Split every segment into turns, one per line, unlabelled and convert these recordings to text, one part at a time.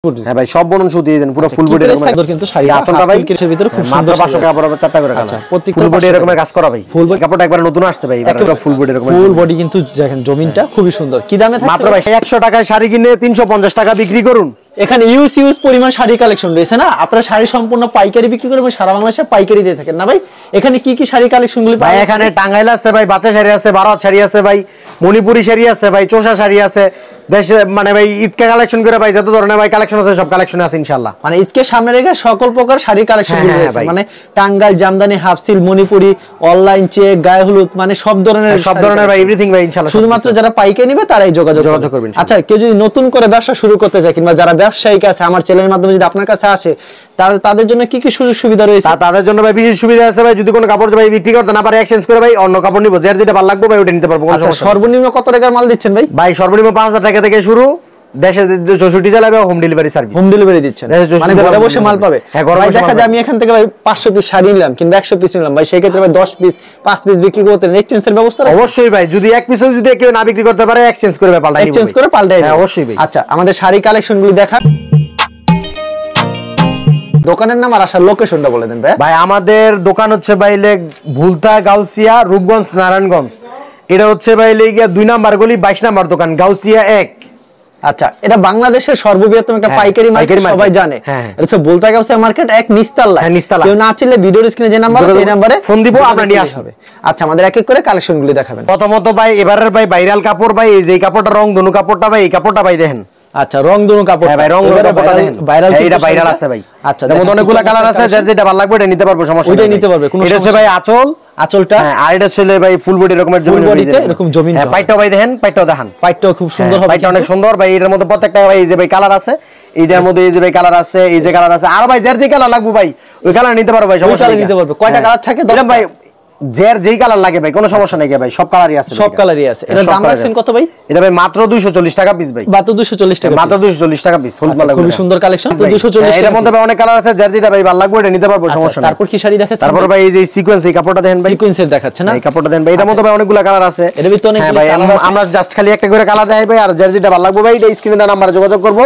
হ্যাঁ ভাই সব বনন সুতি দেন পুরো ফুল বডি এরকম
কিন্তু শাড়ি
আঁচলটা ভাই
সিল্কের ভিতরে খুব সুন্দর
500 টাকা বরাবর 4টা করে কালার
প্রত্যেকটা
ফুল বডি এরকম কাজ করা ভাই ফুল কাপড়টা একবার নতুন আসছে ভাই এবার ফুল বডি এরকম
ফুল বডি কিন্তু দেখেন জমিনটা খুবই সুন্দর কি দামে থাকছে
মাত্র ভাই 100 টাকায় শাড়ি কিনে 350 টাকা বিক্রি করুন
এখানে ইউজ পরিমাণ শাড়ি কালেকশন রয়েছে না আপনারা শাড়ি সম্পূর্ণ পাইকারি বিক্রি করে সারা বাংলাদেশে পাইকারি দিয়ে থাকেন না ভাই এখানে কি শাড়ি কালেকশন গুলো
ভাই এখানে টাঙ্গাইল আছে ভাই বাচ্চা শাড়ি আছে বারাত শাড়ি আছে ভাই মণিপুরি শাড়ি আছে ভাই চোষা শাড়ি আছে দেশে মানে ভাই ঈদকে কালেকশন করে ভাই যত ধরনের ভাই কালেকশন আছে সব কালেকশন আছে ইনশাআল্লাহ
মানে ঈদকে সামনে রেখে সকল প্রকার শাড়ি কালেকশন গুলো রয়েছে মানে Tangail Jamdani half silk Manipuri online check গায়ে হলুদ মানে সব ধরনের
ভাই এভরিথিং ভাই ইনশাআল্লাহ
শুধুমাত্র যারা পাইকারি নেবে তারাই যোগাযোগ করবেন আচ্ছা কেউ যদি নতুন করে ব্যবসা শুরু করতে চায় কিংবা যারা ব্যবসায়িক আছে আমার চ্যানেলের মাধ্যমে যদি আপনার কাছে আসে তাদের জন্য কি সুযোগ সুবিধা রয়েছে
তাদের জন্য ভাই বিশেষ সুবিধা আছে ভাই যদি কোনো কাপড় ভাই বিক্রি করতে না পারে এক্সচেঞ্জ করে ভাই অন্য কাপড় নিব যার যেটা ভালো লাগবে ভাই ওটা নিতে পারবো
আচ্ছা সর্বনিম্ন কত টাকার মাল দিচ্ছেন ভাই
ভাই সর্বনিম্ন 5000 টাকা থেকে শুরু দেশে 64 জেলায় home delivery service
home delivery দিচ্ছেন মানে ঘরে বসে মাল পাবে
হ্যাঁ ঘরে
বসে দেখা যায় আমি এখান থেকে ভাই 500 পিস শাড়ি নিলাম কিংবা 100 পিস নিলাম ভাই সেই ক্ষেত্রে ভাই 10 পিস 5 পিস বিক্রি করতে এক্সচেঞ্জের ব্যবস্থা আছে
অবশ্যই ভাই যদি এক পিসও যদি কেউ না বিক্রি করতে পারে এক্সচেঞ্জ করে পাল্টাই
এক্সচেঞ্জ করে পাল্টাই
হ্যাঁ অবশ্যই ভাই
আচ্ছা আমাদের শাড়ি কালেকশনগুলো দেখান দোকানের নাম আর আসার লোকেশনটা বলে দেন ভাই
ভাই আমাদের দোকান হচ্ছে ভাই ভুলতা গাউসিয়া রূপগঞ্জ নারায়ণগঞ্জ এটা হচ্ছে ভাই 2 নাম্বার গলি 22 নাম্বার দোকান গাউসিয়া 1
আচ্ছা এটা বাংলাদেশের সর্ববৃহত্তম একটা পাইকারি মার্কেট সবাই জানে এটা হচ্ছে ভুলতা গাউসিয়া মার্কেট এক নিস্তালা কেউ না চিনলে ভিডিওর স্ক্রিনে যে নাম্বার আছে এই নম্বরে
ফোন দিব আমরা নিয়ে আসবে
আচ্ছা আমাদের এক এক করে কালেকশনগুলো দেখাবেন
প্রথমত ভাই এবারের ভাই ভাইরাল কাপড় ভাই এই যে কাপড়টা রং ধনু কাপড়টা ভাই এই কাপড়টা ভাই দেখেন
আচ্ছা রং ধনু কাপড়
হ্যাঁ ভাই রং ধনু কাপড়টা দেখেন
ভাইরাল
এটা ভাইরাল আছে ভাই
আচ্ছা
এর মধ্যে অনেকগুলা কালার আছে যার যেটা ভালো লাগবে এটা নিতে পারবো সমস্যা
ওইটাই নিতে পারবে
এটা হচ্ছে ভাই আঁচলটা
হ্যাঁ
আর এটা ছিল ভাই ফুল বডি এরকমের জমিন
বডিতে এরকম জমিন
হ্যাঁ পাইটটা ভাই দেখেন পাইটটাও দেখান
পাইটটাও খুব সুন্দর হবে
পাইটটা অনেক সুন্দর ভাই এর মধ্যে প্রত্যেকটা ভাই এই যে ভাই কালার আছে এইটার মধ্যে এই যে ভাই কালার আছে এই যে কালার আছে আর ভাই যার যে কালার লাগবে ভাই ওই কালার নিতে পারো ভাই সমস্যা
নিতে পারবে কয়টা কালার থাকে
দিলাম ভাই যার যেই কালার লাগে ভাই কোনো সমস্যা নাই ভাই সব কালারই আছে
সব কালারই আছে এটা দাম রাখছেন কত ভাই
এটা ভাই মাত্র 240 টাকা পিস ভাই
মাত্র 240 টাকা
মাত্র 240 টাকা পিস ফুল কালার
খুব সুন্দর কালেকশন 240
এর মধ্যে ভাই অনেক কালার আছে যার যেটা ভাই ভালো লাগবে এটা নিতে পারবো সমস্যা নাই
তারপর কি শাড়ি দেখাচ্ছেন
তারপর ভাই এই যে সিকোয়েন্স এই কাপড়টা দেখেন ভাই
সিকোয়েন্সের দেখাচ্ছেন না
এই কাপড়টা দেখেন ভাই এটার মধ্যে ভাই অনেকগুলা কালার আছে
এর ভিতরে অনেক
ভাই আমরা জাস্ট খালি একটা করে কালার দেখাই ভাই আর যার যেটা ভালো লাগবে ভাই এটা স্ক্রিনে দেওয়া নম্বরে যোগাযোগ করব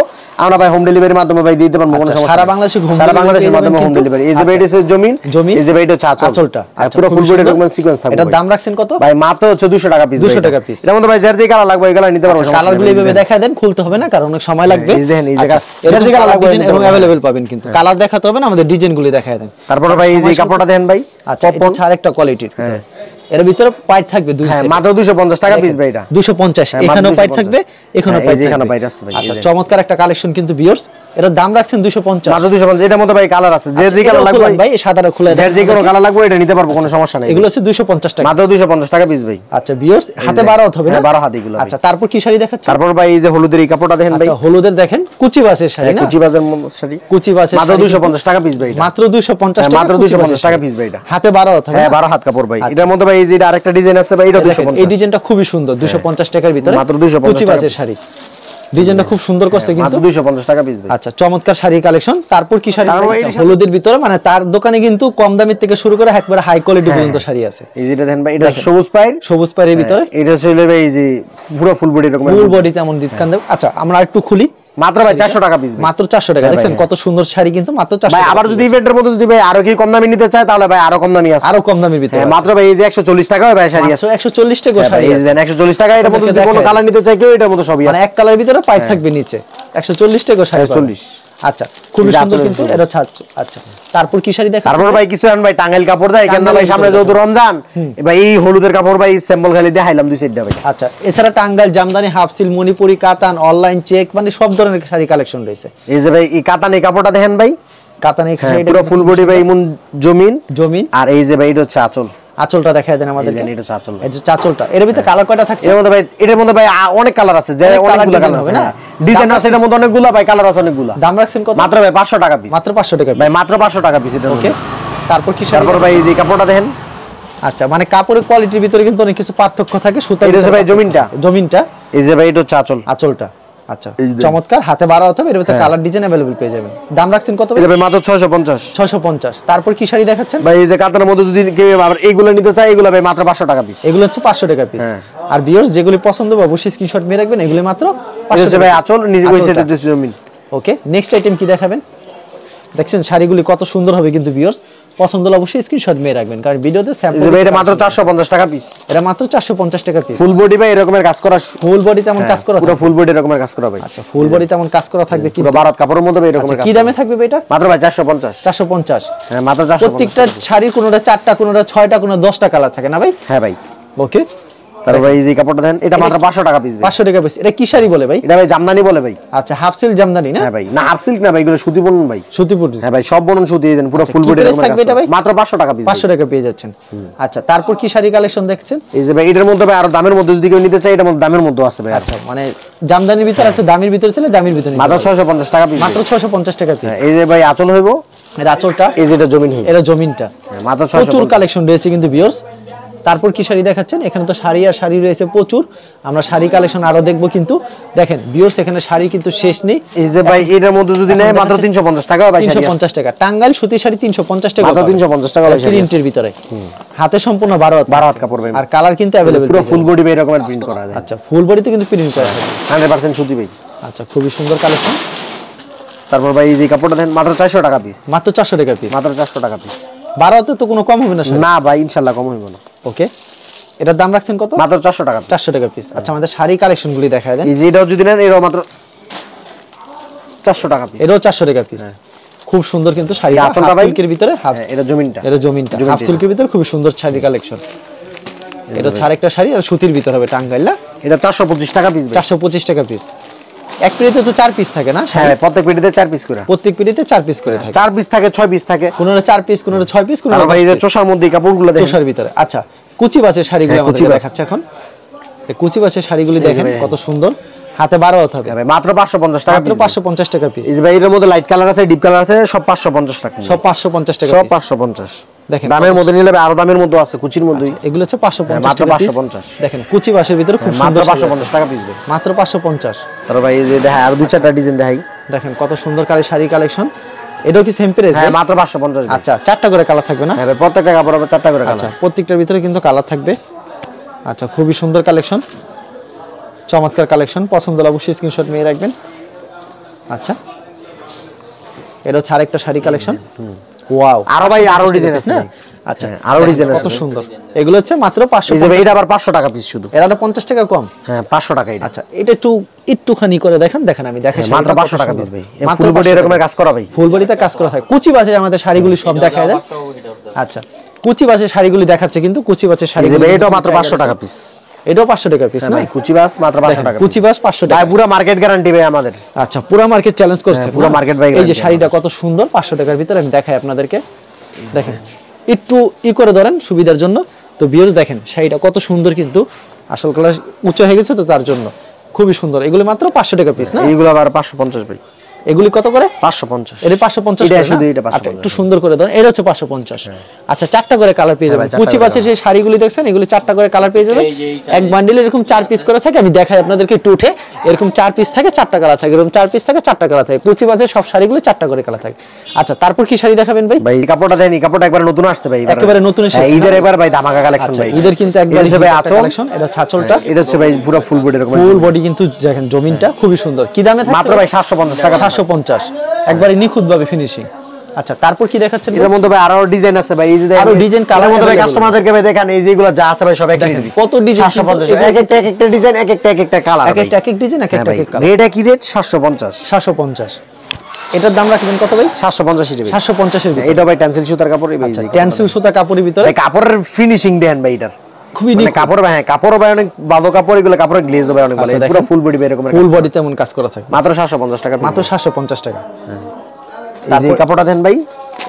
আমরা ভাই হোম ডেলিভারির মাধ্যমে ভাই দিতে পারবো কোনো সমস্যা
সারা বাংলাদেশের
মাধ্যমে হোম ডেলিভারি এই যে ভাই এটা জমিন এই যে ভাই এটা আঁচলটা পুরো ফুল বডি এরকম সিকোয়েন্স থাকবে
এটা দাম রাখছেন কত
ভাই মাত্র হচ্ছে 200 টাকা পিস
200 টাকা পিস
এর মধ্যে ভাই যার যে কালার লাগবে এই কালার নিতে পারবো
কালারগুলো এইভাবে দেখায় দেন খুলতে হবে না কারণ অনেক সময় লাগবে
এই দেখেন এই জায়গা যার যে কালার লাগবে
এবং अवेलेबल পাবেন কিন্তু কালার দেখাতে হবে না আমাদের ডিজাইনগুলো দেখায় দেন
তারপর ভাই এই যে কাপড়টা দেন ভাই
আচ্ছা এটা হচ্ছে আরেকটা কোয়ালিটির হ্যাঁ এর ভিতরে পাইট থাকবে দুই
হ্যাঁ মাত্র 250 টাকা পিস ভাই এটা
250 এখানেও পাইট থাকবে এখানেও
পাইট আছে ভাই
আচ্ছা চমৎকার একটা কালেকশন কিন্তু ভিউয়ার্স এর দাম রাখছেন 250
মাত্র 250 এটার মধ্যে ভাই কালার আছে যে যে কালার লাগবে
ভাই সাদাটা খুলে
যার যে কোনো কালার লাগবে এটা নিতে পারবো কোনো সমস্যা নাই
এগুলো হচ্ছে 250 টাকা
মাত্র 250 টাকা পিস ভাই
আচ্ছা ভিউয়ার্স হাতে 12 হবে না
12 হাত এগুলো
আচ্ছা তারপর কি শাড়ি দেখাচ্ছেন
তারপর ভাই এই যে হলুদের এই কাপড়টা দেখেন ভাই
আচ্ছা হলুদের দেখেন কুচি বাসের শাড়ি না
কুচি বাসের শাড়ি
কুচি বাসের
মাত্র 250 টাকা পিস ভাই
মাত্র 250 টাকা
মাত্র 250 টাকা পিস ভাই এটা
হাতে 12 হবে
হ্যাঁ 12 হাত কাপড় ভাই এটার মধ্যে ভাই এই যে আরেকটা ডিজাইন আছে ভাই এটা 250
এই ডিজাইনটা খুবই সুন্দর 250 টাকার ভিতরে
মাত্র 250
কুচি বাসের শাড়ি ডিজাইনটা খুব সুন্দর করছে কিন্তু
মাত্র 250 টাকা পিস ভাই
আচ্ছা চমৎকার শাড়ি কালেকশন তারপর কি শাড়ি হলুদের ভিতরে মানে তার দোকানে কিন্তু কম দামের থেকে শুরু করে একবারে হাই কোয়ালিটি পর্যন্ত শাড়ি আছে
এই যেটা দেন ভাই এটা সবুজ পাইর
ভিতরে
এটা ছিল ভাই এই যে পুরো ফুল বডি এরকম
ফুল বডি তেমন দিতকান দেব আচ্ছা আমরা একটু খুলি
মাত্র ভাই 400 টাকা পিস
মাত্র 400 টাকা দেখেন কত সুন্দর শাড়ি কিন্তু মাত্র 400
ভাই আবার যদি ইভেন্টের মধ্যে যদি ভাই আরো কি কম দামে নিতে চায় তাহলে ভাই আরো কম দামি আছে
আরো কম দামের ভিতরে
মাত্র ভাই এই যে 140 টাকা ভাই শাড়ি আছে
140 টাকা শাড়ি
এই যে দেন 140 টাকা এর মধ্যে যদি কোনো কালার নিতে চায় কেউ এটার মধ্যে সবই আছে
মানে এক কালারের ভিতরে পাইপ থাকবে নিচে 140 টাকা শাড়ি
140
আচ্ছা খুব সুন্দর কিন্তু এটা আচ্ছা তারপর কি শাড়ি দেখা
তারপর ভাই কিছু আন ভাই টাঙ্গাইল কাপড় দেয় কেন ভাই সামনে যেহেতু রমজান ভাই এই হলুদের কাপড় ভাই স্যাম্পল খালি দেখাইলাম দুই সাইডটা ভাই
আচ্ছা এছাড়া টাঙ্গাইল জামদানি হাফসিল মণিপুরি কাতান অনলাইন চেক মানে সব ধরনের শাড়ি কালেকশন রয়েছে
এই যে ভাই এই কাতানি কাপড়টা দেখেন ভাই
কাতানি
পুরো ফুল বডি ভাই জমিন আর এই যে ভাই এটা হচ্ছে
আঁচলটা দেখায় দেন আমাদেরকে
এটা আঁচল
এই যে চাচলটা এর ভিতরে কালার কয়টা থাকছে
এর মধ্যে ভাই অনেক কালার আছে যে অনেকগুলো কালার আছে না ডিজাইন আছে এর মধ্যে অনেকগুলো ভাই কালার আছে অনেকগুলো
দাম রাখছেন কত
মাত্র ভাই 500 টাকা পিস
মাত্র 500 টাকা
ভাই মাত্র 500 টাকা পিস এটা
ওকে তারপর কি
তারপর ভাই এই যে কাপড়টা দেখেন
আচ্ছা মানে কাপড়ের কোয়ালিটির ভিতরে কিন্তু অনেক কিছু পার্থক্য থাকে সুতা
এটা ভাই জমিনটা
এই
যে ভাই এটা হচ্ছে
আঁচলটা আচ্ছা চমৎকার হাতে 12 হতে হবে এর ভিতরে কালার ডিজাইন अवेलेबल পেয়ে যাবেন দাম রাখছেন কত
এটা ভাই মাত্র 650
তারপর কি শাড়ি দেখাচ্ছেন
ভাই এই যে কাতানের মধ্যে যদি কেউ আবার এইগুলো নিতে চায় এগুলো ভাই মাত্র 500 টাকা পিস
এগুলো হচ্ছে 500 টাকা পিস আর ভিউয়ার্স যেগুলি পছন্দ হবে অবশ্যই স্ক্রিনশট মেরে রাখবেন এগুলি মাত্র 500
ভাই আঁচল নিজে কইছে এটা জমিন
ওকে, নেক্সট আইটেম কি দেখাবেন? দেখছেন শাড়িগুলি কত সুন্দর হবে কিন্তু ভিউয়ার্স, পছন্দ হলে অবশ্যই স্ক্রিনশট মেরে রাখবেন, কারণ ভিডিওতে স্যাম্পল।
এটা মাত্র 450 টাকা পিস।
এটা মাত্র 450 টাকা পিস।
ফুল বডি ভাই এরকমের কাজ করা,
ফুল বডি তেমন কাজ করা,
পুরো ফুল বডি এরকমের কাজ করা ভাই।
আচ্ছা, ফুল বডি তেমন কাজ করা থাকবে কি?
পুরো ভারত কাপড়ের মধ্যে ভাই এরকমের কাজ।
কি দামে থাকবে ভাই এটা?
মাত্র ভাই 450।
450।
হ্যাঁ মাত্র 450।
প্রত্যেকটা শাড়ির কোনোটা 4টা, কোনোটা 6টা, কোনো 10টা কালার থাকে না ভাই?
হ্যাঁ ভাই।
ওকে,
তারপর এই যে কাপড়টা দেন, এটা মাত্র 500 টাকা পিস।
500 টাকা পিস। এটা কি শাড়ি বলে ভাই?
এটা ভাই জামদানি বলে ভাই।
আচ্ছা, হাফ সিল্ক জামদানি না?
হ্যাঁ ভাই, না হাফ সিল্ক না ভাই, এগুলো সুতি বলুন ভাই।
সুতি বুটি।
হ্যাঁ ভাই, সব বলুন সুতি দেন, পুরো ফুল বডি এরকম
থাকবে এটা ভাই?
মাত্র 500 টাকা পিস।
500 টাকা পেয়ে যাচ্ছেন। আচ্ছা, তারপর কি শাড়ি কালেকশন দেখছেন?
এই যে ভাই এটার মধ্যে ভাই আরো দামের মধ্যে যদি কেউ নিতে চায়, এটার মধ্যে দামের মধ্যে আছে ভাই।
আচ্ছা, মানে জামদানির ভিতরে একটু দামের ভিতরে চলে, দামের ভিতরে
মাত্র 650 টাকা পিস।
মাত্র 650 টাকা পিস।
এই যে ভাই আঁচল হইবো,
এর আঁচলটা,
এই যেটা জমিন হইবো,
এটা জমিনটা।
মাত্র 650।
প্রচুর কালেকশন রয়েছে কিন্তু ভিউয়ার্স। তারপর কি শাড়ি দেখাচ্ছেন? এখানে তো শাড়ি আর শাড়ি রয়েছে প্রচুর, আমরা শাড়ি কালেকশন আরো দেখবো। কিন্তু দেখেন ভিউয়ার্স, এখানে শাড়ি কিন্তু শেষ নেই।
এই যে ভাই এটার মধ্যে যদি নেয় মাত্র 350 টাকা ভাই।
350 টাকা টাঙ্গাইল সুতি শাড়ি, 350 টাকা
মাত্র 350 টাকা ভাই।
প্রিন্টের ভিতরে হাতে সম্পূর্ণ 12 হাত
কাপড় ভাই,
আর কালার কিন্তু अवेलेबल,
পুরো ফুল বডি ভাই এরকমের প্রিন্ট করা আছে।
আচ্ছা, ফুল বডিতে কিন্তু প্রিন্ট করা আছে
100% সুতি ভাই।
আচ্ছা, খুবই সুন্দর কালেকশন।
তারপর ভাই এই যে কাপড়টা দেন, মাত্র 400 টাকা পিস।
মাত্র 400 টাকা পিস।
মাত্র 400 টাকা পিস।
12 তে তো কোনো কম হবে না স্যার?
না ভাই, ইনশাআল্লাহ কম হইব না।
ওকে, এটার দাম রাখছেন কত?
মাত্র 400 টাকা।
400 টাকা পিস। আচ্ছা, আমাদের শাড়ি কালেকশনগুলি দেখায় দেন।
এই যে এটাও যদি নেন, এটাও মাত্র 400 টাকা পিস।
এটাও 400 টাকা পিস। খুব সুন্দর কিন্তু শাড়ি, হাফ সিল্কের ভিতরে, হাফ
এটা জমিনটা,
এটা জমিনটা হাফ সিল্কের ভিতরে খুব সুন্দর শাড়ি কালেকশন। এটা ছাড় একটা শাড়ি আর সুতির ভিতর হবে টাঙ্গাইল না?
এটা 425 টাকা পিস।
425 টাকা পিস। এক পেটিতে তো 4 পিস থাকে না?
হ্যাঁ, প্রত্যেক পেটিতে 4 পিস করে।
প্রত্যেক পেটিতে 4 পিস করে থাকে।
4 পিস থাকে, 6 পিস থাকে,
কোনটা 4 পিস, কোনটা 6 পিস, কোনটা
ভাই এই যে চোষার মধ্যে কাপড়গুলো দেখেন,
চোষার ভিতরে। আচ্ছা, কুচি বাসের শাড়িগুলো আমাদের দেখাচ্ছে এখন। এই কুচি বাসের শাড়িগুলি দেখেন কত সুন্দর, হাতে 12 হাত হবে।
ভাই মাত্র 550 টাকা।
মাত্র 550 টাকা পিস।
এই যে ভাই এর মধ্যে লাইট কালার আছে, ডিপ কালার আছে, সব 550 টাকা।
সব 550 টাকা,
সব 550।
দেখেন
দামের মধ্যে নিলে আরো দামের মধ্যে আছে, কুচির মধ্যেই।
এগুলো হচ্ছে 550
মাত্র
টাকা পিস।
550।
দেখেন কুচি বাসের ভিতরে খুব
মাত্র
সুন্দর
550 টাকা পিস।
মাত্র 550।
তারপর ভাই এই যে দেখাই আর দুই চারটা ডিজাইন দেখাই,
দেখেন কত সুন্দর শাড়ি কালেকশন। এটাও কি সেম প্রাইস?
হ্যাঁ মাত্র 550।
আচ্ছা, 4টা করে কালার থাকবে না?
হ্যাঁ ভাই, প্রত্যেকটা কাপড় হবে 4টা করে কালার।
আচ্ছা, প্রত্যেকটার ভিতরে কিন্তু কালার থাকবে। আচ্ছা, খুবই সুন্দর কালেকশন, চমৎকার কালেকশন। পছন্দ হলে অবশ্যই স্ক্রিনশট নিয়ে রাখবেন। আচ্ছা, এটা হচ্ছে আরেকটা শাড়ি কালেকশন। ওয়াও,
আরো ভাই আরো ডিজাইন আছে না?
আচ্ছা,
আরো ডিজাইন আছে,
কত সুন্দর। এগুলো হচ্ছে মাত্র 500।
এই যে ভাই এটা আবার 500 টাকা পিস শুধু।
এরা 50 টাকা কম।
হ্যাঁ 500 টাকা এটা।
আচ্ছা, এটা একটুখানি করে দেখেন আমি দেখাই।
মাত্র 500 টাকা পিস ভাই। ফুল বডি এরকমের কাজ করা ভাই,
ফুল বডিতে কাজ করা থাকে। কুচি বাজে আমাদের শাড়িগুলি সব দেখায় দেন। আচ্ছা, কুচি বাজে শাড়িগুলি দেখাচ্ছে, কিন্তু কুচি বাজে শাড়ি
এটাও মাত্র 500 টাকা পিস।
এটাও 500 টাকা পিস না?
ভাই কুচি বাস মাত্র 500 টাকা।
কুচি বাস 500 টাকা।
ভাই পুরো মার্কেট গ্যারান্টি ভাই আমাদের।
আচ্ছা, পুরো মার্কেট চ্যালেঞ্জ করছে,
পুরো মার্কেট ভাই।
এই যে শাড়িটা কত সুন্দর, 500 টাকার ভিতরে আমি দেখাই আপনাদেরকে। দেখেন একটু করে ধরেন সুবিধার জন্য। তো ভিউয়ার্স দেখেন শাড়িটা কত সুন্দর, কিন্তু আসল কালার উঁচু হয়ে গেছে তো তার জন্য খুবই সুন্দর। এগুলো মাত্র 500 টাকা পিস না?
এইগুলো আবার 550 ভাই।
এগুলি কত করে?
550।
এটা 550
এটা শুধু এটা 550।
একটু সুন্দর করে দেন। এটা হচ্ছে 550। আচ্ছা, 4টা করে কালার পেয়ে যাবেন। কুচি বাসে সেই শাড়িগুলি দেখছেন, এগুলি 4টা করে কালার পেয়ে যাবেন। এক বান্ডিলে এরকম 4 পিস করে থাকে, আমি দেখাই আপনাদেরকে একটু উঠে। এরকম 4 পিস থাকে, 4টা কালার থাকে, এরকম 4 পিস থাকে, 4টা কালার থাকে। কুচি বাসে সব শাড়িগুলো 4টা করে কালার থাকে। আচ্ছা, তারপর কি শাড়ি দেখাবেন ভাই?
ভাই এই কাপড়টা দেন, এই কাপড়টা একবার নতুন আসছে ভাই,
একেবারে নতুন এসেছে।
ঈদের একবার ভাই ধামাকা কালেকশন ভাই।
ঈদের কিন্তু একবার
ভাই আঁচল
কালেকশন। এটা ছাচলটা,
এটা হচ্ছে ভাই পুরো ফুল বডি এরকম।
ফুল বডি কিন্তু দেখেন জমিনটা খুবই সুন্দর। কি দামে থাকছে?
মাত্র ভাই 750 টাকা।
750, একবারে নিখুঁত ভাবে ফিনিশিং। আচ্ছা, তারপর কি দেখাচ্ছেন?
এর মধ্যে ভাই আরো ডিজাইন আছে ভাই। এই যে
আরো ডিজাইন কালার মধ্যে
ভাই কাস্টমারদেরকে ভাই দেখান, এই যেগুলো যা আছে ভাই সব এক ডিজাইন।
কত ডিজাইন?
750। একটা ডিজাইন, একটা কালার,
এক ডিজাইন, এক কালার।
রেট কি রেট? 750।
750। এটার দাম রাখবেন কত ভাই?
750 টাকা।
750 এর ভিতরে।
এটা ভাই টেনসিল সুতার কাপড়। এই ভাই
টেনসিল সুতা কাপড়ের ভিতরে
ভাই কাপড়ের ফিনিশিং দেন ভাই এটার
খুবই
মানে কাপড় ভাই, কাপড় ভাই অনেক ভালো কাপড়। এগুলো কাপড়ের গ্লেজ ভাই অনেক ভালো, পুরো ফুল বডি ভাই এরকম।
ফুল বডি তেমন কাজ করা থাকে।
মাত্র 750 টাকা।
মাত্র 750 টাকা।
এই যে কাপড়টা দেন ভাই,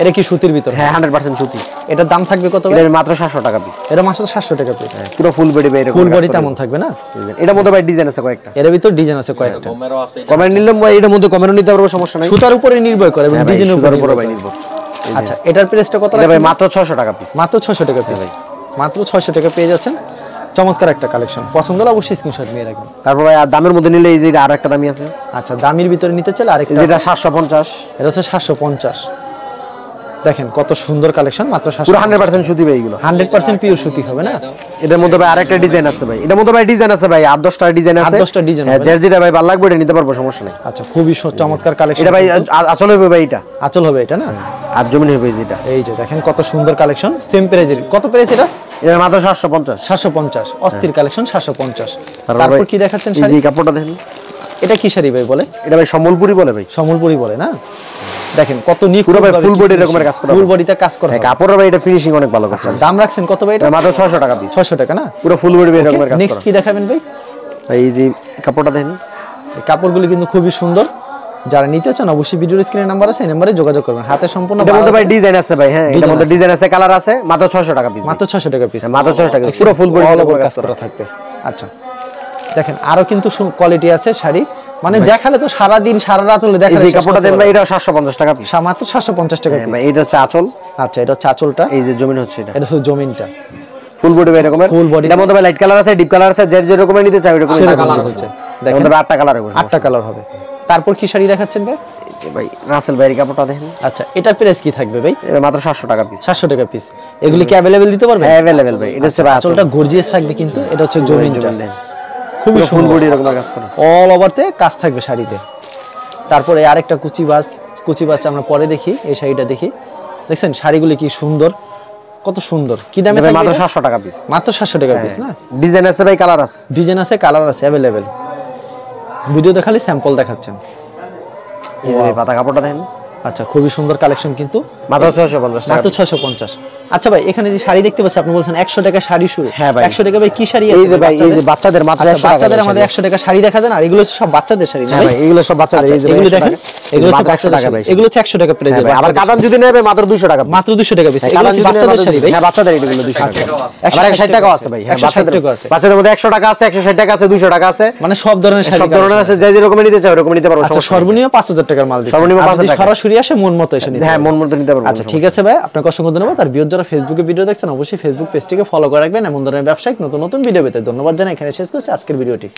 এটা কি সুতির ভিতর?
হ্যাঁ 100% সুতি।
এটার দাম থাকবে কত ভাই?
এটা মাত্র 700 টাকা পিস।
এটা মাত্র 700 টাকা পিস।
পুরো ফুল বডি ভাই এরকম।
ফুল বডি তেমন থাকবে না?
এটার মধ্যে ভাই ডিজাইন আছে কয়েকটা।
এর ভিতর ডিজাইন আছে কয়েকটা।
কমেন্ট নিলাম ভাই, এটার মধ্যে কমেন্টও নিতে পারবো, সমস্যা নাই।
সুতার উপরে নির্ভর করে এবং ডিজাইনের উপরে
ভাই নির্ভর।
আচ্ছা, এটার প্রাইসটা কত
এটা ভাই মাত্র 600 টাকা পিস।
মাত্র 600 টাকা পিস। মাত্র 600 টাকা পেয়ে যাচ্ছেন। চমৎকার একটা কালেকশন। পছন্দ হলে অবশ্যই স্ক্রিনশট নিয়ে রাখবেন।
তারপর ভাই আর দামের মধ্যে নিলে এই যে আরো একটা দামি আছে।
আচ্ছা, দামের ভিতরে নিতে চাইলে আরেকটা,
যেটা 750।
এটা হচ্ছে 750। দেখেন কত সুন্দর কালেকশন, মাত্র 700
পুরো 100% সুতি ভাই এগুলো।
100% পিওর সুতি হবে না?
এটার মধ্যে ভাই আরেকটা ডিজাইন আছে ভাই, এটার মধ্যে ভাই ডিজাইন আছে ভাই 8-10টা ডিজাইন আছে।
8-10টা ডিজাইন হবে।
যার যেটা ভাই ভালো লাগবে এটা নিতে পারবো, সমস্যা নেই।
আচ্ছা, খুবই চমৎকার কালেকশন।
এটা ভাই আঁচল হবে ভাই, এটা
আঁচল হবে এটা না?
আর জমিন হবে যেটা।
এই যে দেখেন কত সুন্দর কালেকশন, সেম প্রাইজের। কত প্রাইস এটা?
এটা মাত্র 750।
750, অস্থির কালেকশন 750।
তারপর
তারপর
ভাই
কি দেখাচ্ছেন
এই
শাড়ি?
যে কাপড়টা দেখেন,
এটা কি শাড়ি ভাই বলে?
এটা ভাই সম্বলপুরি বলে ভাই।
সম্বলপুরি বলে না? দেখেন কত নিখুঁত
পুরো ভাই
ভাবে
ফুল
কি
বডি
finishing,
এরকমের কাজ করা
ফুল
হবে।
বডিতে কাজ করা
হ্যাঁ,
হবে।
কাপড়ের ভাই এটা ফিনিশিং অনেক ভালো করছে।
দাম রাখছেন কত ভাই এটা?
এটা মাত্র 600 টাকা পিস।
600 টাকা না?
পুরো ফুল বডি এরকমের কাজ
নেক্সট
করা।
কি দেখাবেন ভাই?
ভাই এই যে কাপড়টা দেখেন,
এই কাপড়গুলি কিন্তু খুবই সুন্দর। যারা নিতে চান অবশ্যই ভিডিওর স্ক্রিনে নাম্বার আছে, এই নম্বরে যোগাযোগ করবেন। হাতে সম্পূর্ণ
এটার মধ্যে ভাই ডিজাইন আছে ভাই। হ্যাঁ, এটার
ডিজাইন
মধ্যে
আছে।
ডিজাইন আছে, কালার আছে, মাত্র 600 টাকা পিস।
মাত্র 600 টাকা পিস।
মাত্র 600 টাকা পুরো ফুল বডি
অল ওভার কাজ করা থাকবে। আচ্ছা, দেখেন আরো কিন্তু কোয়ালিটি আছে শাড়ি, মানে দেখালে তো সারা দিন সারা রাত হলে
এই
দেখালে
যে
শেষ
কাপড়টা
করতে
দেন ভাই,
পারবো না।
এটা 750 টাকা পিস।
মাত্র 750 টাকা
হ্যাঁ
পিস।
ভাই, এটা হচ্ছে আঁচল।
আচ্ছা, এটা হচ্ছে আঁচলটা,
এই যে জমিন হচ্ছে এটা।
এটা হচ্ছে জমিনটা।
ফুল বডি ভাই এরকমের।
Full body।
এটার মধ্যে ভাই লাইট কালার আছে, ডিপ কালার আছে, যে রকমের নিতে চাই ওরকম কালার
হচ্ছে।
হচ্ছে।
দেখেন
দেখেন 8টা কালার হবে।
8টা কালার হবে। তারপর কি শাড়ি দেখাচ্ছেন ভাই?
এই যে ভাই রাসেল ভাইয়ের কাপড়টা দেখেন,
আচ্ছা, এটার প্রাইস কি থাকবে ভাই?
এটা মাত্র 700 টাকা পিস।
700 টাকা পিস। এগুলি কি अवेलेबल দিতে পারবেন?
अवेलेबल ভাই। এটা হচ্ছে ভাই
আঁচলটা গর্জিয়াস থাকবে, কিন্তু এটা হচ্ছে জমিনটা।
দেন
খুবই
ফুল
সুন্দর,
বডি এরকমের কাজ করা।
অল ওভারতে কাজ থাকবে শাড়িতে। তারপরে আরেকটা কুচি বাস আমরা পরে দেখি। এই শাড়িটা দেখি, দেখছেন শাড়িগুলি কি সুন্দর, কত সুন্দর। কি দামে
ভাই
থাকবে
মাত্র
এটা?
700 টাকা পিস।
মাত্র 700 টাকা পিস না?
ডিজাইন আছে ভাই, কালার আছে।
ডিজাইন আছে, কালার আছে अवेलेबल। ভিডিও দেখালে স্যাম্পল দেখাচ্ছেন।
এই যে ভাই পাতা কাপড়টা দেখেন,
আচ্ছা, খুবই সুন্দর কালেকশন কিন্তু।
মাত্র 650 টাকা।
মাত্র 650। আচ্ছা ভাই, এখানে যে শাড়ি দেখতে পাচ্ছি আপনি বলছেন 100 টাকা শাড়ি শুরু।
হ্যাঁ ভাই।
100 টাকা ভাই কি শাড়ি আছে?
এই যে ভাই, এই যে বাচ্চাদের মাত্র
আচ্ছা,
100 টাকা।
বাচ্চাদের আমাদের 100 টাকা শাড়ি দেখা দেন। আর এগুলো হচ্ছে সব বাচ্চাদের শাড়ি না
হ্যাঁ ভাই, এগুলো সব বাচ্চাদের। এই যে
এগুলো
100
দেখেন,
টাকা।
এগুলো হচ্ছে
মাত্র 100
বাচ্চাদের
টাকা ভাই।
শাড়ি। এগুলো হচ্ছে 100 টাকা প্রাইস।
হ্যাঁ ভাই, আবার কাতান যদি নেবে মাত্র 200 টাকা।
মাত্র 200 টাকা পিস। এগুলো
কাতান
কি
যদি
বাচ্চাদের শাড়ি ভাই?
হ্যাঁ, বাচ্চাদের এগুলো 200 টাকা। আবার 160 টাকাও আছে ভাই। হ্যাঁ,
160 টাকা আছে।
বাচ্চাদের মধ্যে 100 টাকা আছে, 160 টাকা আছে, 200 টাকা আছে।
মানে সব ধরনের শাড়ি,
সব ধরনের আছে, যে রকমের নিতে চাই ওরকম নিতে পারবো।
আচ্ছা, সর্বনিম্ন 5000 টাকার মাল দিচ্ছেন।
সর্বনিম্ন
আর
5000
যদি
টাকা।
সরাসরি আসে মন মতো এসে নিতে
হ্যাঁ,
পারবেন।
মন মতো নিতে পারবো।
আচ্ছা, ঠিক আছে ভাই, আপনাকে অসংখ্য ধন্যবাদ। আর যারা ফেসবুকে ভিডিও দেখছেন অবশ্যই ফেসবুক পেজটিকে ফলো করে রাখবেন এমন ধরনের ব্যবসায়িক নতুন নতুন ভিডিও পেতে। ধন্যবাদ জানাই, এখানে শেষ করছি আজকের ভিডিওটি।